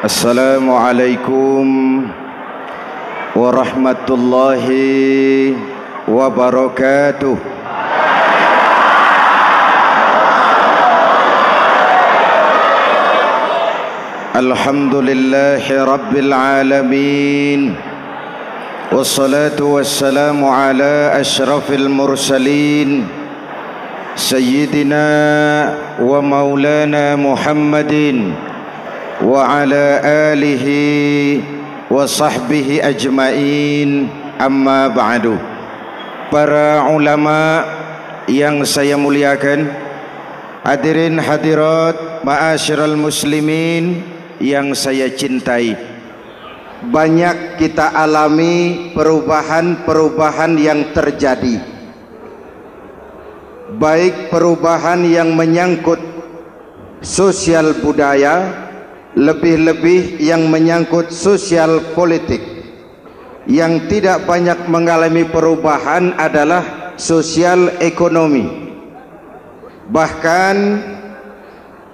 Assalamualaikum warahmatullahi wabarakatuh. Alhamdulillahi rabbil alamin. Wassalatu wassalamu ala asyrafil mursalin Sayyidina wa maulana Muhammadin wa ala alihi wa sahbihi ajmain, amma ba'du. Para ulama yang saya muliakan, hadirin hadirat ma'asyiral muslimin yang saya cintai, banyak kita alami perubahan-perubahan yang terjadi, baik perubahan yang menyangkut sosial budaya, lebih-lebih yang menyangkut sosial politik. Yang tidak banyak mengalami perubahan adalah sosial ekonomi. Bahkan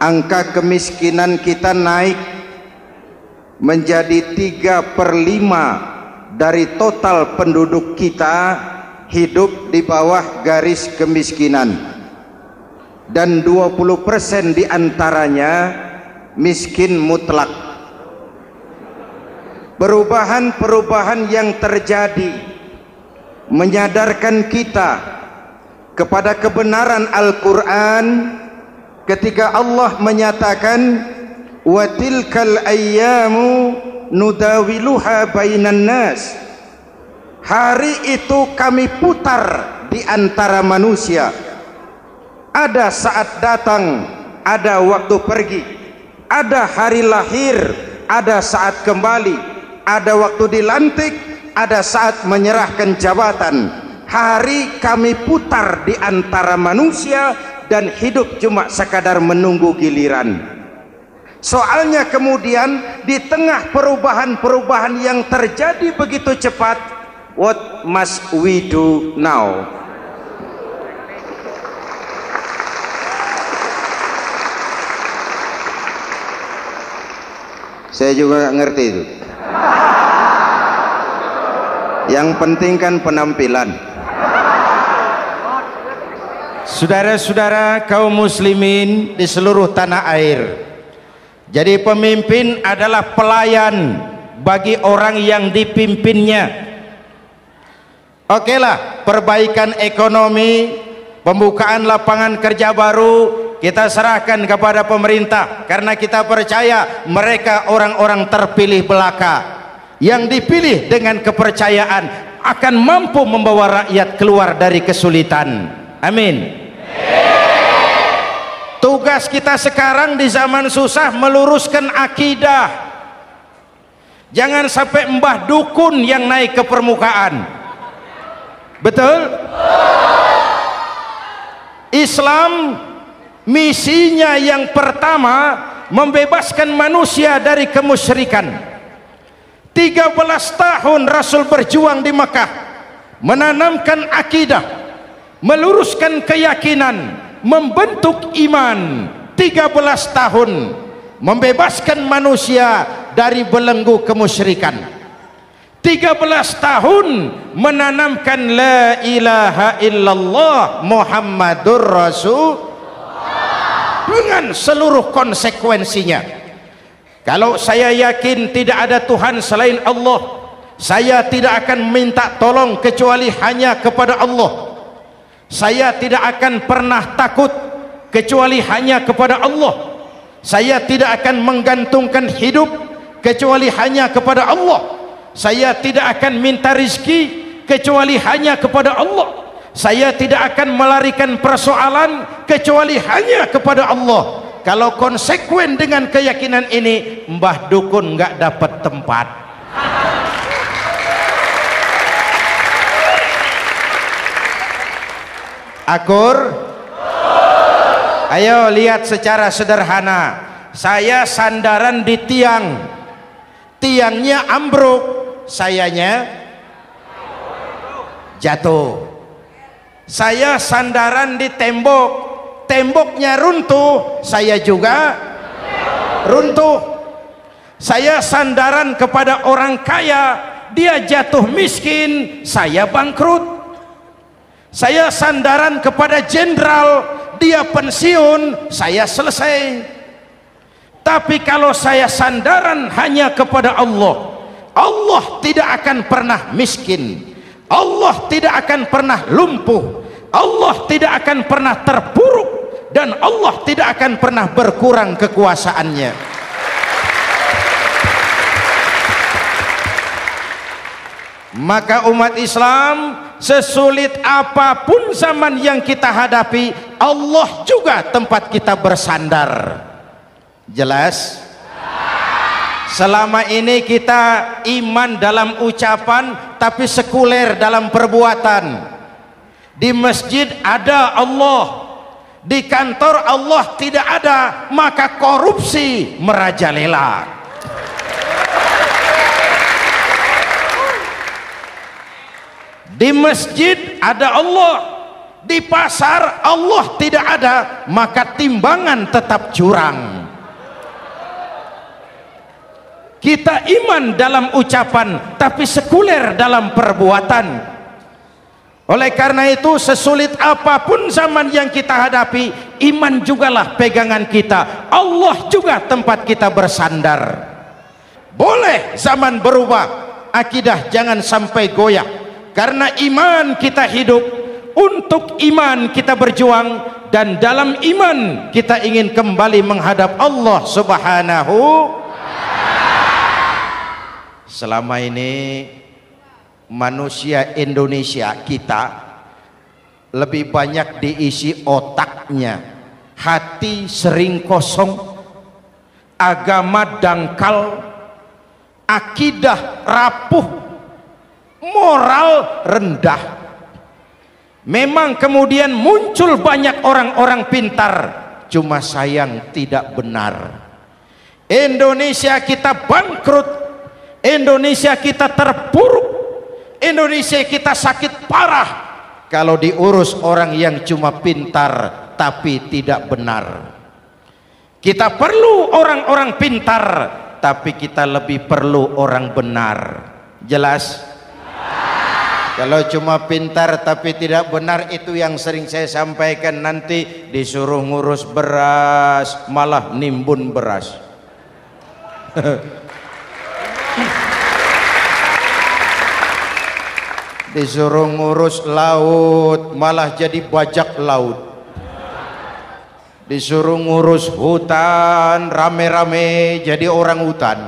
angka kemiskinan kita naik menjadi 3/5 dari total penduduk kita hidup di bawah garis kemiskinan, dan 20% diantaranya miskin mutlak. Perubahan-perubahan yang terjadi menyadarkan kita kepada kebenaran Al-Quran ketika Allah menyatakan wa tilkal ayyamu nudawiluha bainan nas. Hari itu kami putar di antara manusia. Ada saat datang, ada waktu pergi. Ada hari lahir, ada saat kembali. Ada waktu dilantik, ada saat menyerahkan jabatan. Hari kami putar di antara manusia dan hidup cuma sekadar menunggu giliran. Soalnya kemudian di tengah perubahan-perubahan yang terjadi begitu cepat, what must we do now? Saya juga nggak ngerti itu. Yang penting kan penampilan. Saudara-saudara kaum muslimin di seluruh tanah air, jadi pemimpin adalah pelayan bagi orang yang dipimpinnya. Oke lah, perbaikan ekonomi, pembukaan lapangan kerja baru kita serahkan kepada pemerintah, karena kita percaya mereka orang-orang terpilih belaka yang dipilih dengan kepercayaan akan mampu membawa rakyat keluar dari kesulitan. Amin. Tugas kita sekarang di zaman susah meluruskan akidah. Jangan sampai mbah dukun yang naik ke permukaan. Betul? Islam misinya yang pertama membebaskan manusia dari kemusyrikan. 13 tahun Rasul berjuang di Mekah, menanamkan akidah, meluruskan keyakinan, membentuk iman. 13 tahun membebaskan manusia dari belenggu kemusyrikan. 13 tahun menanamkan la ilaha illallah Muhammadur Rasul dengan seluruh konsekuensinya. Kalau saya yakin tidak ada Tuhan selain Allah, saya tidak akan minta tolong kecuali hanya kepada Allah. Saya tidak akan pernah takut kecuali hanya kepada Allah. Saya tidak akan menggantungkan hidup kecuali hanya kepada Allah. Saya tidak akan minta rizki kecuali hanya kepada Allah. Saya tidak akan melarikan persoalan kecuali hanya kepada Allah. Kalau konsekuen dengan keyakinan ini, mbah dukun nggak dapat tempat. Akur? Ayo lihat secara sederhana. Saya sandaran di tiang, tiangnya ambruk, sayanya jatuh. Saya sandaran di tembok, temboknya runtuh, saya juga runtuh. Saya sandaran kepada orang kaya, dia jatuh miskin, saya bangkrut. Saya sandaran kepada jenderal, dia pensiun, saya selesai. Tapi kalau saya sandaran hanya kepada Allah, Allah tidak akan pernah miskin, Allah tidak akan pernah lumpuh, Allah tidak akan pernah terpuruk, dan Allah tidak akan pernah berkurang kekuasaannya. Maka umat Islam, sesulit apapun zaman yang kita hadapi, Allah juga tempat kita bersandar. Jelas? Selama ini kita iman dalam ucapan tapi sekuler dalam perbuatan. Di masjid ada Allah, di kantor Allah tidak ada, maka korupsi merajalela. Di masjid ada Allah, di pasar Allah tidak ada, maka timbangan tetap curang. Kita iman dalam ucapan tapi sekuler dalam perbuatan. Oleh karena itu, sesulit apapun zaman yang kita hadapi, iman jugalah pegangan kita, Allah juga tempat kita bersandar. Boleh zaman berubah, akidah jangan sampai goyah. Karena iman kita hidup, untuk iman kita berjuang, dan dalam iman kita ingin kembali menghadap Allah Subhanahu. Selama ini manusia Indonesia kita lebih banyak diisi otaknya, hati sering kosong, agama dangkal, akidah rapuh, moral rendah. Memang kemudian muncul banyak orang-orang pintar, cuma sayang tidak benar. Indonesia kita bangkrut, Indonesia kita terpuruk, Indonesia kita sakit parah kalau diurus orang yang cuma pintar tapi tidak benar. Kita perlu orang-orang pintar, tapi kita lebih perlu orang benar. Jelas? Kalau cuma pintar tapi tidak benar, itu yang sering saya sampaikan, nanti disuruh ngurus beras malah nimbun beras. Disuruh ngurus laut malah jadi bajak laut. Disuruh ngurus hutan rame-rame jadi orang hutan.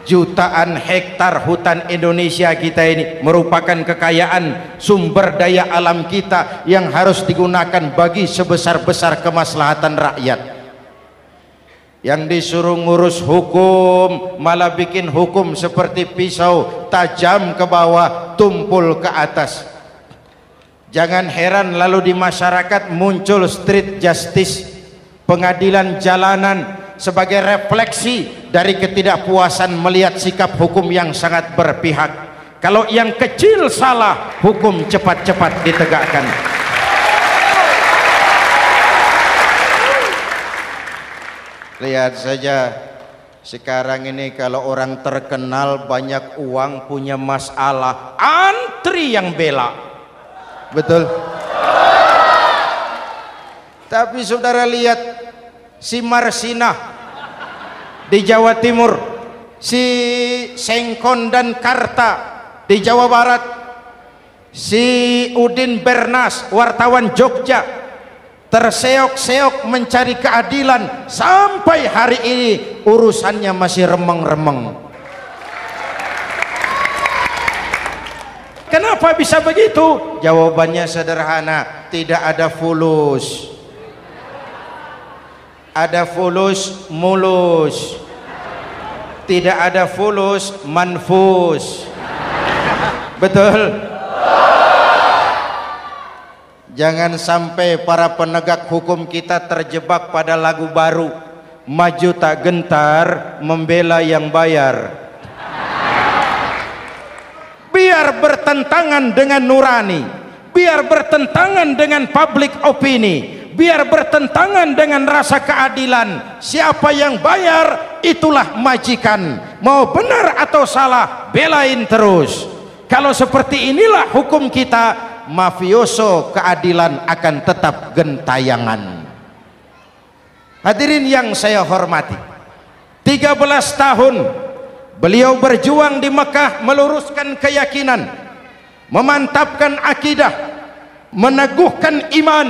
Jutaan hektar hutan Indonesia kita ini merupakan kekayaan sumber daya alam kita yang harus digunakan bagi sebesar-besar kemaslahatan rakyat. Yang disuruh ngurus hukum malah bikin hukum seperti pisau, tajam ke bawah, tumpul ke atas. Jangan heran lalu di masyarakat muncul street justice, pengadilan jalanan, sebagai refleksi dari ketidakpuasan melihat sikap hukum yang sangat berpihak. Kalau yang kecil salah, hukum cepat-cepat ditegakkan. Lihat saja sekarang ini, kalau orang terkenal banyak uang punya masalah, antri yang bela. Betul? Tapi saudara lihat si Marsinah di Jawa Timur, si Sengkon dan Karta di Jawa Barat, si Udin Bernas wartawan Jogja terseok-seok mencari keadilan, sampai hari ini urusannya masih remeng-remeng. Kenapa bisa begitu? Jawabannya sederhana, tidak ada fulus. Ada fulus mulus, tidak ada fulus manfus. Betul? Jangan sampai para penegak hukum kita terjebak pada lagu baru, maju tak gentar membela yang bayar. Biar bertentangan dengan nurani, biar bertentangan dengan public opini, biar bertentangan dengan rasa keadilan. Siapa yang bayar itulah majikan, mau benar atau salah belain terus. Kalau seperti inilah hukum kita, mafioso keadilan akan tetap gentayangan. Hadirin yang saya hormati, 13 tahun beliau berjuang di Mekah, meluruskan keyakinan, memantapkan akidah, meneguhkan iman.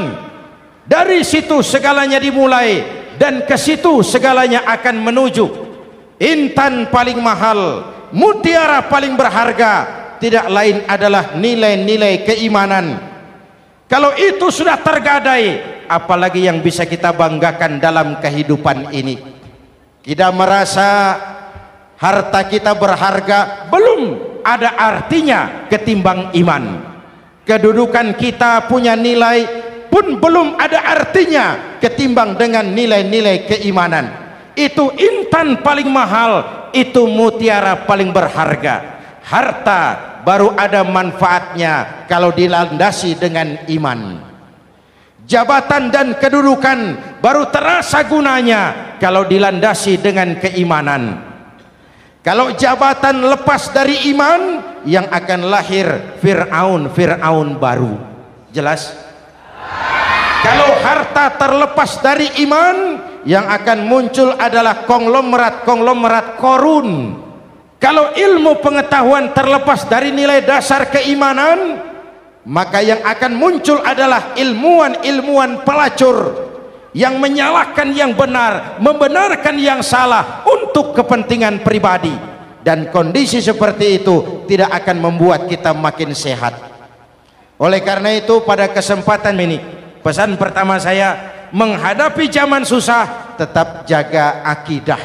Dari situ segalanya dimulai, dan ke situ segalanya akan menuju. Intan paling mahal, mutiara paling berharga tidak lain adalah nilai-nilai keimanan. Kalau itu sudah tergadai, apalagi yang bisa kita banggakan dalam kehidupan ini? Kita merasa harta kita berharga, belum ada artinya ketimbang iman. Kedudukan kita punya nilai pun belum ada artinya ketimbang dengan nilai-nilai keimanan. Itu intan paling mahal, itu mutiara paling berharga. Harta baru ada manfaatnya kalau dilandasi dengan iman. Jabatan dan kedudukan baru terasa gunanya kalau dilandasi dengan keimanan. Kalau jabatan lepas dari iman, yang akan lahir Fir'aun baru. Jelas? Kalau harta terlepas dari iman, yang akan muncul adalah konglomerat Korun. Kalau ilmu pengetahuan terlepas dari nilai dasar keimanan, maka yang akan muncul adalah ilmuwan pelacur yang menyalahkan yang benar, membenarkan yang salah untuk kepentingan pribadi. Dan kondisi seperti itu tidak akan membuat kita makin sehat. Oleh karena itu, pada kesempatan ini, pesan pertama saya, menghadapi zaman susah, tetap jaga akidah,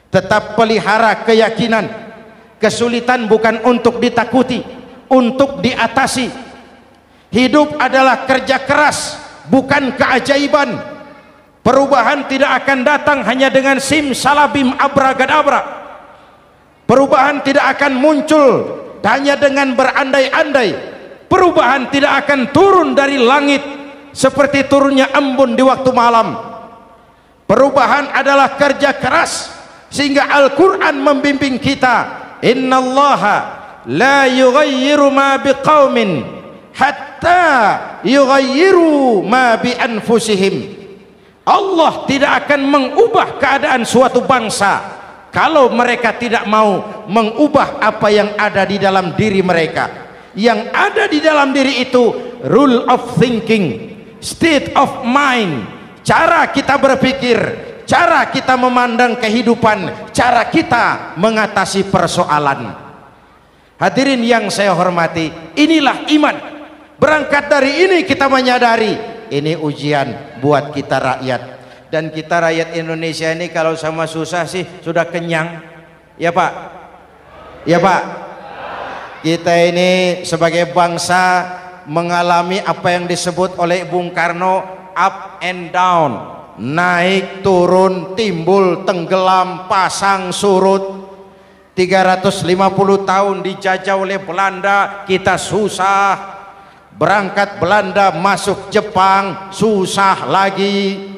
tetap pelihara keyakinan. Kesulitan bukan untuk ditakuti, untuk diatasi. Hidup adalah kerja keras, bukan keajaiban. Perubahan tidak akan datang hanya dengan simsalabim abragadabra. Perubahan tidak akan muncul hanya dengan berandai-andai. Perubahan tidak akan turun dari langit seperti turunnya embun di waktu malam. Perubahan adalah kerja keras, sehingga Al-Quran membimbing kita, innallaha la yughayyiru ma biqaumin hatta yughayyiru ma bi anfusihim. Allah tidak akan mengubah keadaan suatu bangsa kalau mereka tidak mau mengubah apa yang ada di dalam diri mereka. Yang ada di dalam diri itu rule of thinking, state of mind, cara kita berpikir, cara kita memandang kehidupan, cara kita mengatasi persoalan. Hadirin yang saya hormati, inilah iman. Berangkat dari ini kita menyadari ini ujian buat kita rakyat. Dan kita rakyat Indonesia ini kalau sama susah sih sudah kenyang. Ya Pak? Ya Pak? Kita ini sebagai bangsa mengalami apa yang disebut oleh Bung Karno up and down, naik turun, timbul tenggelam, pasang surut. 350 tahun dijajah oleh Belanda, kita susah. Berangkat Belanda masuk Jepang, susah lagi.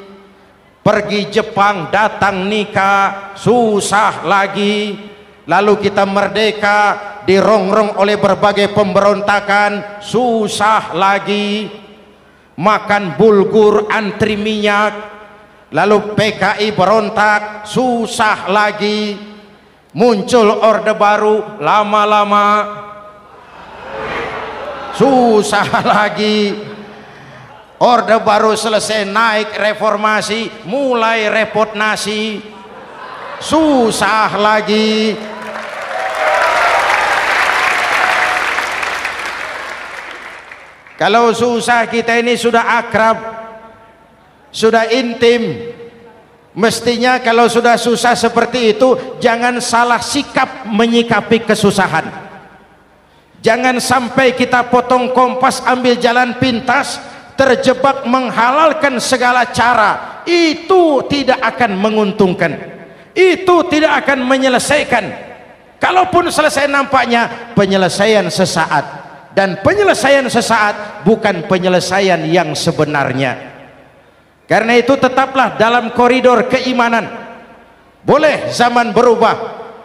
Pergi Jepang, datang nikah, susah lagi. Lalu kita merdeka, dirongrong oleh berbagai pemberontakan, susah lagi. Makan bulgur, antri minyak. Lalu PKI berontak, susah lagi. Muncul orde baru, lama-lama susah lagi. Orde baru selesai, naik reformasi, mulai repot nasi, susah lagi. Kalau susah kita ini sudah akrab, sudah intim. Mestinya kalau sudah susah seperti itu, jangan salah sikap menyikapi kesusahan. Jangan sampai kita potong kompas, ambil jalan pintas, terjebak menghalalkan segala cara. Itu tidak akan menguntungkan, itu tidak akan menyelesaikan. Kalaupun selesai, nampaknya penyelesaian sesaat, dan penyelesaian sesaat bukan penyelesaian yang sebenarnya. Karena itu tetaplah dalam koridor keimanan. Boleh zaman berubah,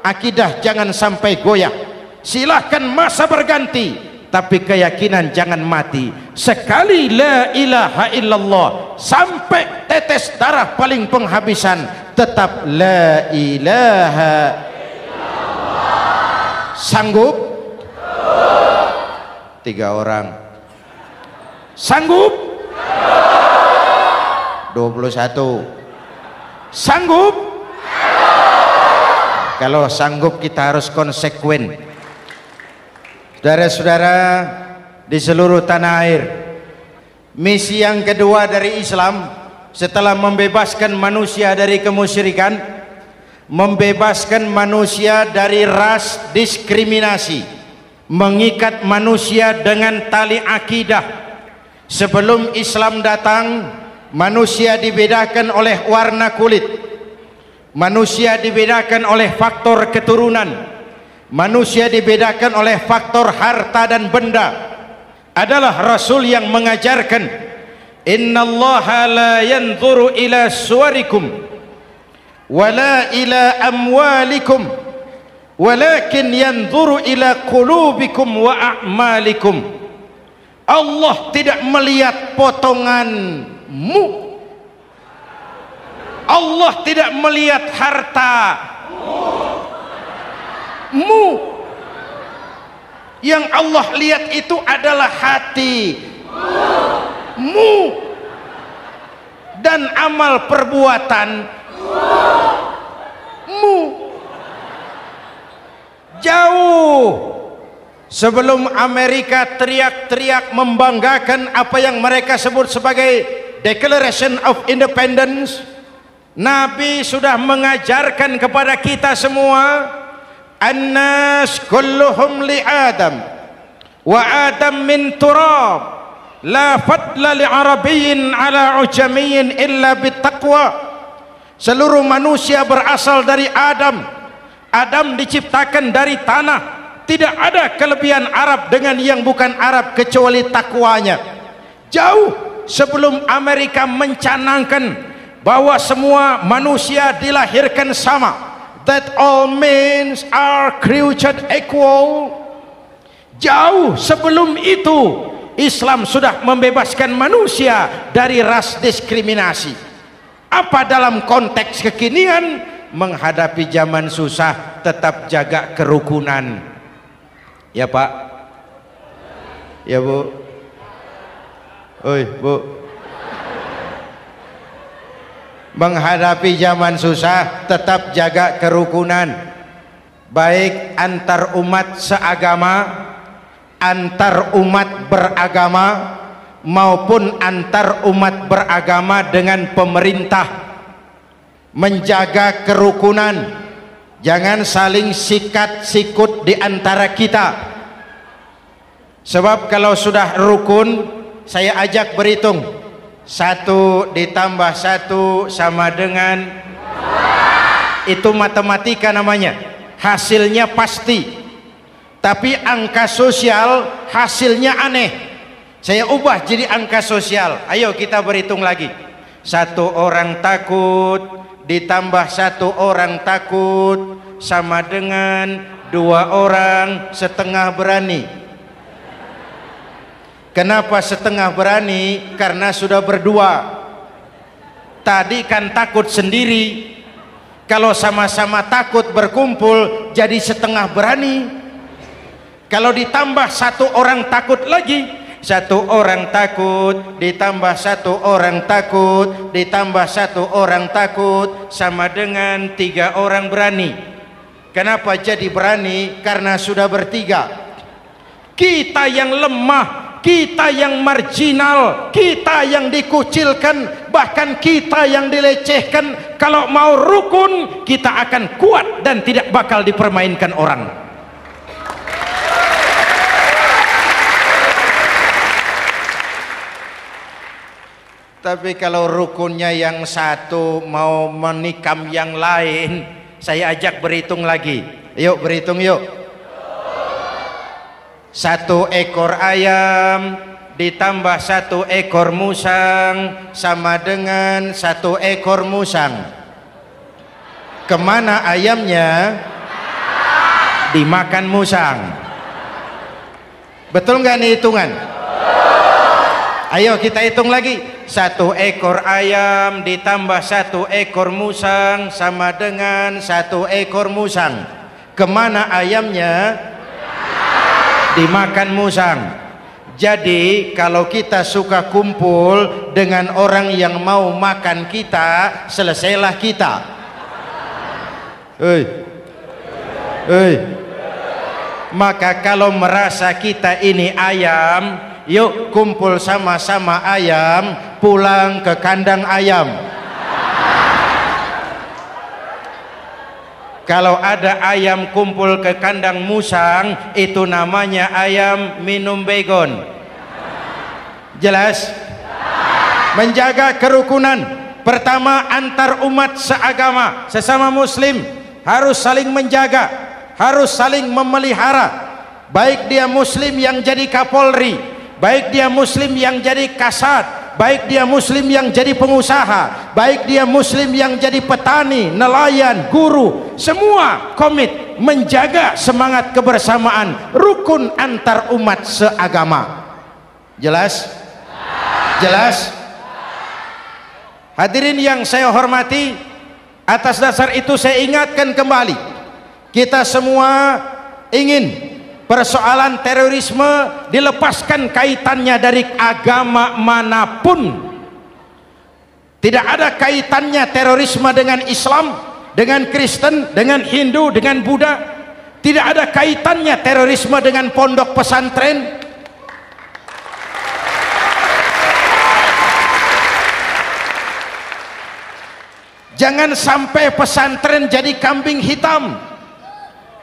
akidah jangan sampai goyah. Silahkan masa berganti, tapi keyakinan jangan mati. Sekali la ilaha illallah sampai tetes darah paling penghabisan, tetap la ilaha illallah. Sanggup? 3 orang. Sanggup? 21. Sanggup? Kalau sanggup kita harus konsekuen. Saudara-saudara di seluruh tanah air, misi yang kedua dari Islam setelah membebaskan manusia dari kemusyrikan, membebaskan manusia dari ras diskriminasi, mengikat manusia dengan tali akidah. Sebelum Islam datang, manusia dibedakan oleh warna kulit, manusia dibedakan oleh faktor keturunan, manusia dibedakan oleh faktor harta dan benda. Adalah Rasul yang mengajarkan, innallaha la yanzuru ila suwarikum wala ila amwalikum walakin yanzuru ila qulubikum wa a'malikum. Allah tidak melihat potonganmu, Allah tidak melihat hartamu. Yang Allah lihat itu adalah hatimu dan amal perbuatanmu. Jauh sebelum Amerika teriak-teriak membanggakan apa yang mereka sebut sebagai Declaration of Independence, Nabi sudah mengajarkan kepada kita semua, annas kulluhum li Adam wa Adam min turab la fadla li arabiyyin ala ujamiyyin illa bittaqwa. Seluruh manusia berasal dari Adam. Adam diciptakan dari tanah. Tidak ada kelebihan Arab dengan yang bukan Arab kecuali takwanya. Jauh sebelum Amerika mencanangkan bahwa semua manusia dilahirkan sama, that all men are created equal. Jauh sebelum itu Islam sudah membebaskan manusia dari ras diskriminasi. Apa dalam konteks kekinian menghadapi zaman susah tetap jaga kerukunan? Ya Pak, ya Bu, oi Bu, menghadapi zaman susah tetap jaga kerukunan, baik antar umat seagama, antar umat beragama, maupun antar umat beragama dengan pemerintah. Menjaga kerukunan, jangan saling sikat sikut di antara kita. Sebab kalau sudah rukun, saya ajak berhitung, 1 ditambah 1 sama dengan, itu matematika namanya, hasilnya pasti. Tapi angka sosial hasilnya aneh. Saya ubah jadi angka sosial. Ayo kita berhitung lagi. 1 orang takut ditambah 1 orang takut sama dengan 2 orang setengah berani. Kenapa setengah berani? Karena sudah berdua. Tadi kan takut sendiri. Kalau sama-sama takut berkumpul jadi setengah berani. Kalau ditambah 1 orang takut lagi, 1 orang takut ditambah 1 orang takut ditambah 1 orang takut sama dengan 3 orang berani. Kenapa jadi berani? Karena sudah bertiga. Kita yang lemah, kita yang marginal, kita yang dikucilkan, bahkan kita yang dilecehkan, kalau mau rukun kita akan kuat dan tidak bakal dipermainkan orang. Tapi kalau rukunnya yang satu mau menikam yang lain, saya ajak berhitung lagi. Yuk berhitung yuk. 1 ekor ayam ditambah 1 ekor musang sama dengan 1 ekor musang. Kemana ayamnya? Dimakan musang. Betul nggak nih hitungan? Ayo kita hitung lagi. 1 ekor ayam ditambah 1 ekor musang sama dengan 1 ekor musang. Kemana ayamnya? Dimakan musang. Jadi kalau kita suka kumpul dengan orang yang mau makan kita, selesailah kita. Maka kalau merasa kita ini ayam, yuk kumpul sama-sama ayam, pulang ke kandang ayam. Kalau ada ayam kumpul ke kandang musang, itu namanya ayam minum baygon. Jelas? Menjaga kerukunan. Pertama, antar umat seagama, sesama muslim harus saling menjaga, harus saling memelihara. Baik dia muslim yang jadi kapolri, baik dia muslim yang jadi kasat, baik dia muslim yang jadi pengusaha, baik dia muslim yang jadi petani, nelayan, guru, semua komit menjaga semangat kebersamaan, rukun antar umat seagama. Jelas? Jelas? Hadirin yang saya hormati, atas dasar itu saya ingatkan kembali, kita semua ingin persoalan terorisme dilepaskan kaitannya dari agama manapun. Tidak ada kaitannya terorisme dengan Islam, dengan Kristen, dengan Hindu, dengan Buddha. Tidak ada kaitannya terorisme dengan pondok pesantren. Jangan sampai pesantren jadi kambing hitam.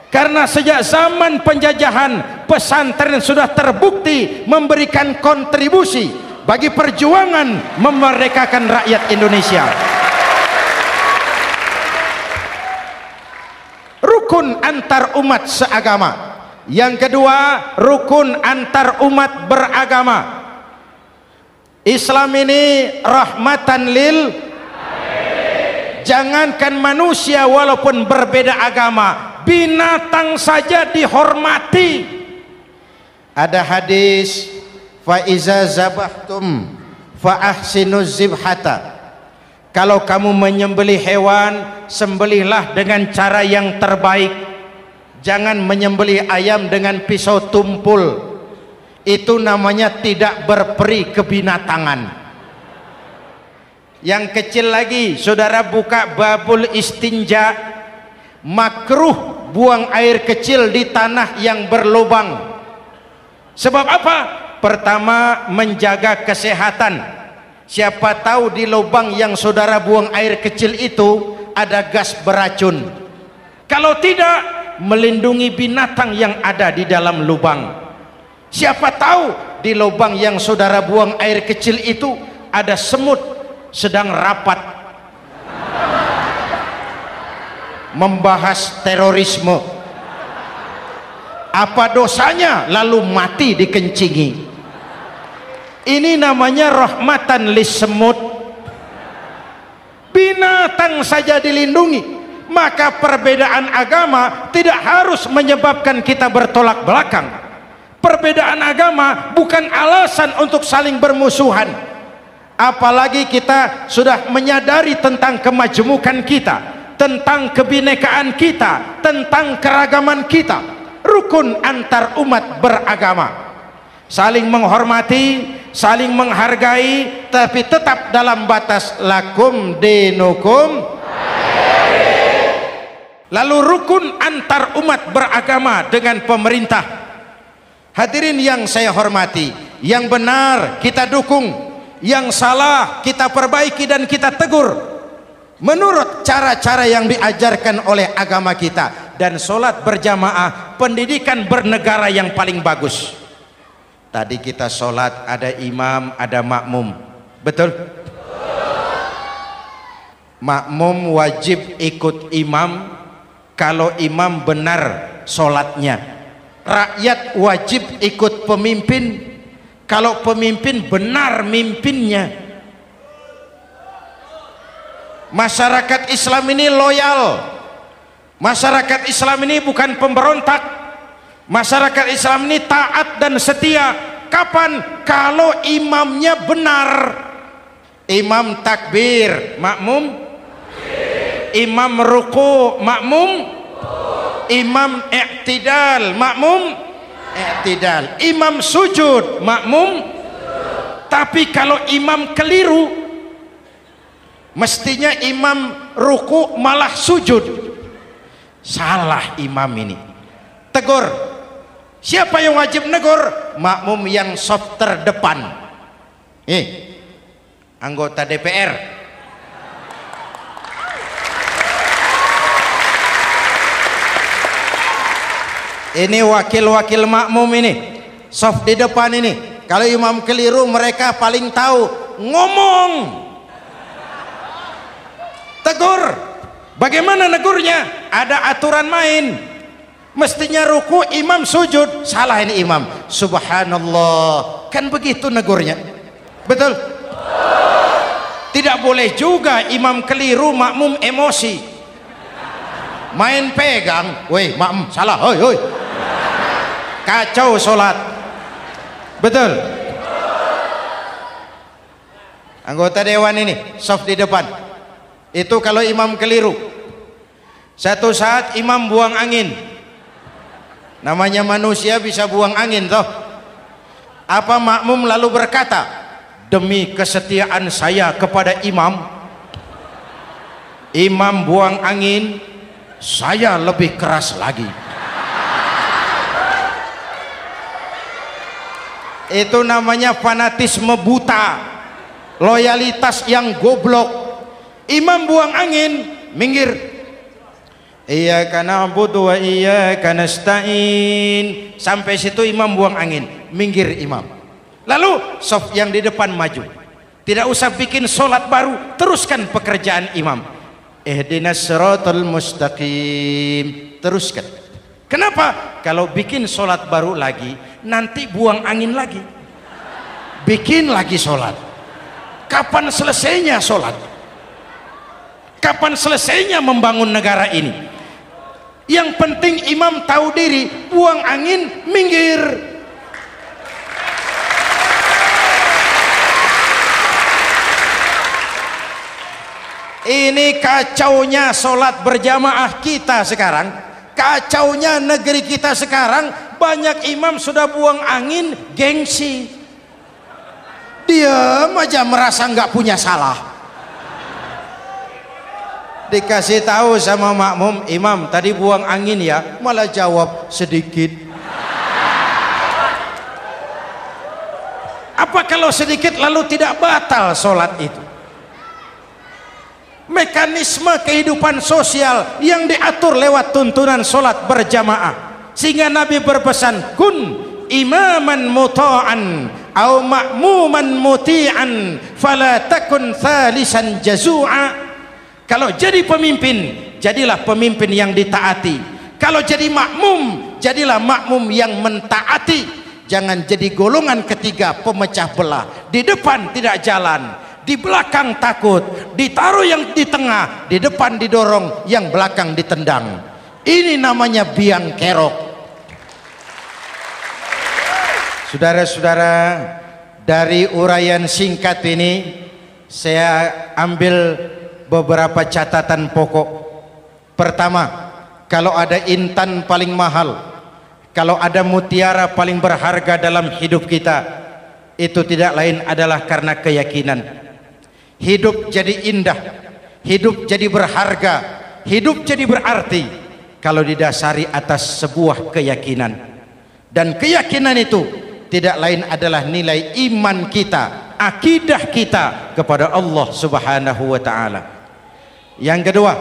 Karena sejak zaman penjajahan, pesantren sudah terbukti memberikan kontribusi bagi perjuangan memerdekakan rakyat Indonesia. Rukun antar umat seagama. Yang kedua, rukun antar umat beragama. Islam ini rahmatan lil, jangankan manusia walaupun berbeda agama, binatang saja dihormati. Ada hadis, fa iza zabahtum fa ahsinuz zibhata. Kalau kamu menyembelih hewan, sembelihlah dengan cara yang terbaik. Jangan menyembelih ayam dengan pisau tumpul. Itu namanya tidak berperi kebinatangan. Yang kecil lagi, saudara buka babul istinja, makruh buang air kecil di tanah yang berlubang. Sebab apa? Pertama, menjaga kesehatan. Siapa tahu di lubang yang saudara buang air kecil itu ada gas beracun. Kalau tidak, melindungi binatang yang ada di dalam lubang. Siapa tahu di lubang yang saudara buang air kecil itu ada semut sedang rapat membahas terorisme. Apa dosanya lalu mati dikencingi? Ini namanya rahmatan lis semut. Binatang saja dilindungi. Maka perbedaan agama tidak harus menyebabkan kita bertolak belakang. Perbedaan agama bukan alasan untuk saling bermusuhan. Apalagi kita sudah menyadari tentang kemajmukan kita, tentang kebinekaan kita, tentang keragaman kita. Rukun antar umat beragama. Saling menghormati, saling menghargai, tapi tetap dalam batas lakum dinukum. Lalu rukun antar umat beragama dengan pemerintah. Hadirin yang saya hormati, yang benar kita dukung, yang salah kita perbaiki dan kita tegur menurut cara-cara yang diajarkan oleh agama kita. Dan sholat berjamaah, pendidikan bernegara yang paling bagus. Tadi kita sholat ada imam, ada makmum, betul? Makmum wajib ikut imam kalau imam benar sholatnya. Rakyat wajib ikut pemimpin kalau pemimpin benar mimpinnya. Masyarakat Islam ini loyal. Masyarakat Islam ini bukan pemberontak. Masyarakat Islam ini taat dan setia. Kapan? Kalau imamnya benar. Imam takbir, makmum. Imam ruku, makmum. Imam i'tidal, makmum. I'tidal. Imam sujud, makmum. Tapi kalau imam keliru, mestinya imam ruku malah sujud. Salah imam ini. Tegur. Siapa yang wajib negur? Makmum yang saf terdepan. Anggota DPR. Ini wakil-wakil makmum ini, saf di depan ini. Kalau imam keliru, mereka paling tahu. Ngomong. Tegur. Bagaimana negurnya? Ada aturan main. Mestinya ruku, imam sujud. Salah ini imam. Subhanallah. Kan begitu negurnya. Betul? Tidak boleh juga imam keliru, makmum emosi. Main pegang. Woi, makmum salah. Hoi, hoi. Kacau sholat. Betul? Anggota dewan ini, saf di depan. Itu kalau imam keliru. Satu saat imam buang angin. Namanya manusia bisa buang angin toh. Apa makmum lalu berkata, demi kesetiaan saya kepada imam, imam buang angin, saya lebih keras lagi. Itu namanya fanatisme buta, loyalitas yang goblok. Imam buang angin, minggir. Iyyaka na'budu wa iyyaka nasta'in. Sampai situ imam buang angin, minggir imam. Lalu saf yang di depan maju. Tidak usah bikin sholat baru, teruskan pekerjaan imam. Ihdinas siratal mustaqim. Teruskan. Kenapa? Kalau bikin sholat baru lagi, nanti buang angin lagi. Bikin lagi sholat. Kapan selesainya sholat? Kapan selesainya membangun negara ini? Yang penting imam tahu diri, buang angin, minggir. Ini kacaunya sholat berjamaah kita sekarang. Kacaunya negeri kita sekarang. Banyak imam sudah buang angin, gengsi. Diam aja merasa nggak punya salah. Dikasih tahu sama makmum, imam tadi buang angin ya, malah jawab sedikit. Apa kalau sedikit lalu tidak batal sholat itu? Mekanisme kehidupan sosial yang diatur lewat tuntunan sholat berjamaah, sehingga Nabi berpesan, kun imaman muta'an au ma'muman muti'an fala takun thalisan jazu'a. Kalau jadi pemimpin, jadilah pemimpin yang ditaati. Kalau jadi makmum, jadilah makmum yang mentaati. Jangan jadi golongan ketiga pemecah belah. Di depan tidak jalan, di belakang takut, ditaruh yang di tengah, di depan didorong, yang belakang ditendang. Ini namanya biang kerok. Saudara-saudara, dari uraian singkat ini saya ambil beberapa catatan pokok. Pertama, kalau ada intan paling mahal, kalau ada mutiara paling berharga dalam hidup kita, itu tidak lain adalah karena keyakinan. Hidup jadi indah, hidup jadi berharga, hidup jadi berarti kalau didasari atas sebuah keyakinan. Dan keyakinan itu tidak lain adalah nilai iman kita, akidah kita kepada Allah Subhanahu wa ta'ala. Yang kedua,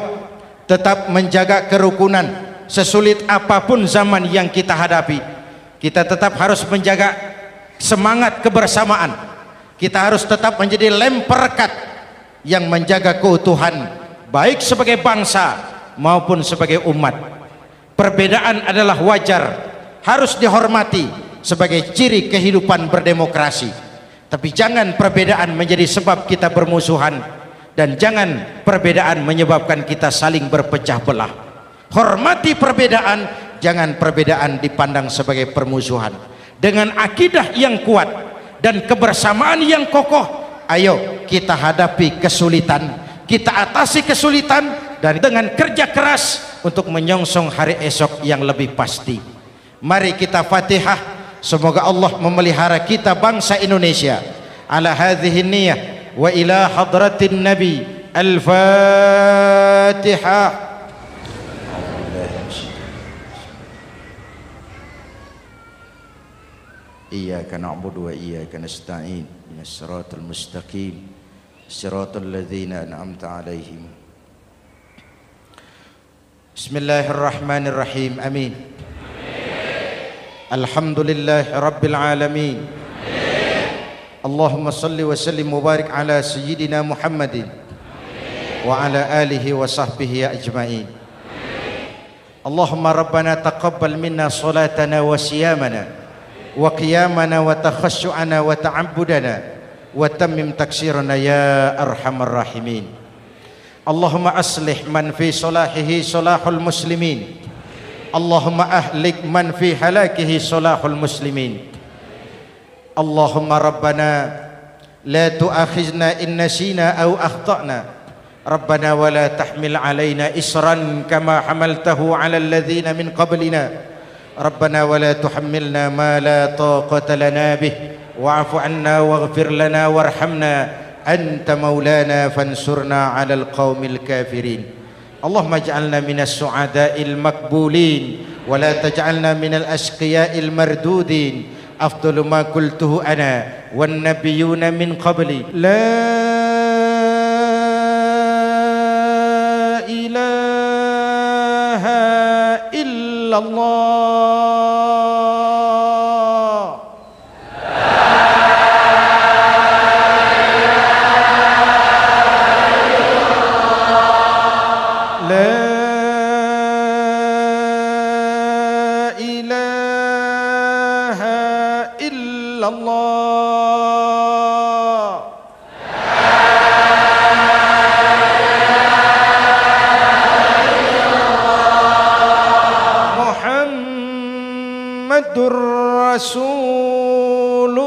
tetap menjaga kerukunan. Sesulit apapun zaman yang kita hadapi, kita tetap harus menjaga semangat kebersamaan. Kita harus tetap menjadi lem perekat yang menjaga keutuhan, baik sebagai bangsa maupun sebagai umat. Perbedaan adalah wajar, harus dihormati. sebagai ciri kehidupan berdemokrasi. Tapi jangan perbedaan menjadi sebab kita bermusuhan, dan jangan perbedaan menyebabkan kita saling berpecah belah. Hormati perbedaan, jangan perbedaan dipandang sebagai permusuhan. Dengan akidah yang kuat dan kebersamaan yang kokoh, ayo kita hadapi kesulitan, kita atasi kesulitan, dan dengan kerja keras untuk menyongsong hari esok yang lebih pasti. Mari kita Fatihah, semoga Allah memelihara kita bangsa Indonesia ala hadhihi niyyah wa ila hadratin nabi. Al-Fatihah. Iyyaka na'budu wa iyyaka nasta'in, ihdinas siratal mustaqim, siratal ladzina an'amta 'alaihim. Bismillahirrahmanirrahim. Amin. Alhamdulillahi rabbil alamin. Allahumma salli wa sallim wa barik ala sayyidina Muhammadin wa ala alihi wa sahbihi ajma'in. Allahumma rabbana taqabbal minna salatana wa siyamana wa qiyamana wa takhassu'ana wa ta'abbudana wa tammim taksirana ya arhamar rahimin. Allahumma aslih man fi salahihi salahul muslimin. Allahumma ahlik man fi halakihi salahul muslimin. Allahumma rabbana la tu'akhizna in nasina aw akhtana. Rabbana wa la tahmil alaina isran kama hamaltahu ala alladhina min qablina. Rabbana wa la tuhammilna ma la taqata lana bih wa'fu 'anna waghfir lana warhamna anta maulana fansurna 'alal qaumil kafirin. Allahumma ij'alna minas su'ada'il maqbulin wa la taj'alna minal ashqiya'il mardudin. Afdalu ma qultuhu ana wan nabiyyuna min qabli. La ilaha illallah. Rasulullah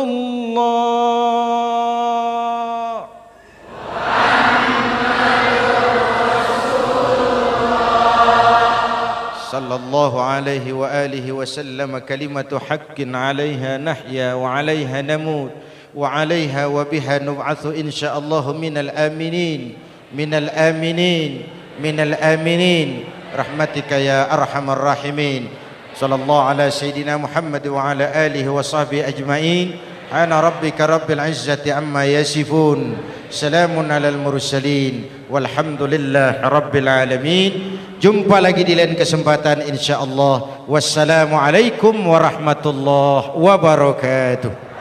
sallallahu alaihi wa alihi wa sallam. Kalimatu haqqin 'alaiha nahya wa 'alaiha namut wa 'alaiha wa biha nub'atsu insyaallah minal aminin minal aminin minal aminin rahmatika ya arhamar rahimin. Sallallahu ala sayyidina Muhammad wa ala alihi wa sahbihi ajma'in. Ana rabbika rabbil izzati amma yasifun. Salamun alal mursalin. Walhamdulillah rabbil alamin. Jumpa lagi di lain kesempatan insyaallah. Wassalamualaikum warahmatullahi wabarakatuh.